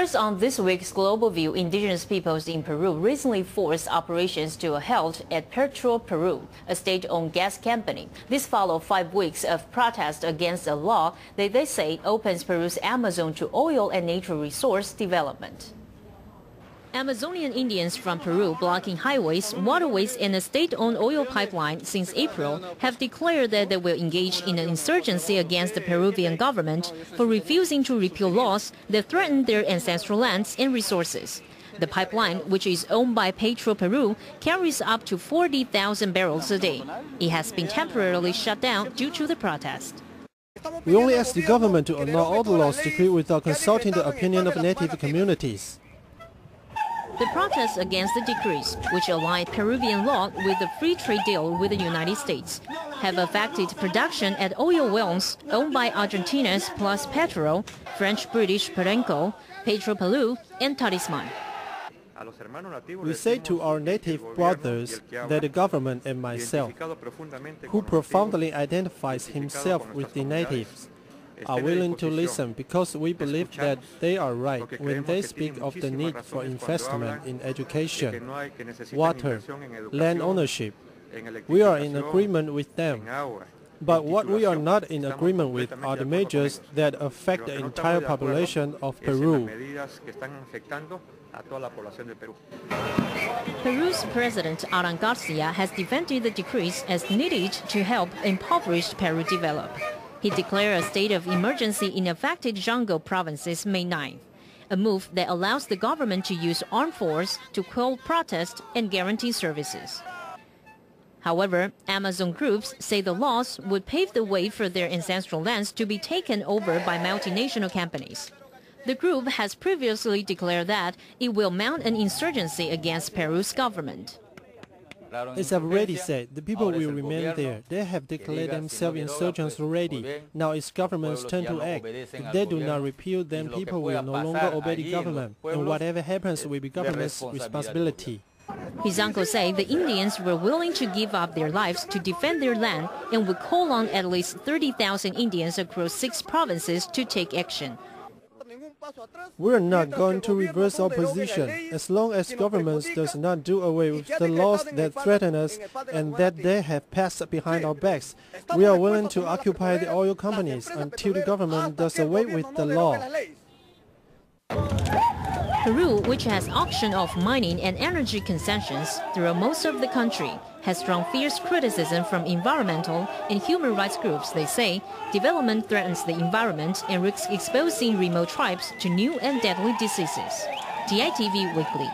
Reporters on this week's Global View, indigenous peoples in Peru recently forced operations to a halt at Peru, a state-owned gas company. This followed 5 weeks of protest against a law that they say opens Peru's Amazon to oil and natural resource development. Amazonian Indians from Peru blocking highways, waterways, and a state-owned oil pipeline since April have declared that they will engage in an insurgency against the Peruvian government for refusing to repeal laws that threaten their ancestral lands and resources. The pipeline, which is owned by Peru, carries up to 40,000 barrels a day. It has been temporarily shut down due to the protest. We only ask the government to annul all the laws decreed without consulting the opinion of native communities. The protests against the decrees, which align Peruvian law with the free trade deal with the United States, have affected production at oil wells owned by Argentina's Plus Petrol, French-British Perenco, Peru, and Talisman. We say to our native brothers that the government and myself, who profoundly identifies himself with the natives, are willing to listen because we believe that they are right when they speak of the need for investment in education, water, land ownership. We are in agreement with them. But what we are not in agreement with are the measures that affect the entire population of Peru. Peru's President Alan Garcia has defended the decrees as needed to help impoverished Peru develop. He declared a state of emergency in affected jungle provinces May 9, a move that allows the government to use armed force to quell protests and guarantee services. However, Amazon groups say the laws would pave the way for their ancestral lands to be taken over by multinational companies. The group has previously declared that it will mount an insurgency against Peru's government. As I've already said, the people will remain there. They have declared themselves insurgents already. Now it's government's turn to act. If they do not repeal, then people will no longer obey the government, and whatever happens will be government's responsibility. His uncle said the Indians were willing to give up their lives to defend their land and would call on at least 30,000 Indians across 6 provinces to take action. We're not going to reverse our position. As long as government does not do away with the laws that threaten us and that they have passed behind our backs, we are willing to occupy the oil companies until the government does away with the law. Peru, which has auction of mining and energy concessions throughout most of the country, has drawn fierce criticism from environmental and human rights groups. They say development threatens the environment and risks exposing remote tribes to new and deadly diseases. DITV Weekly.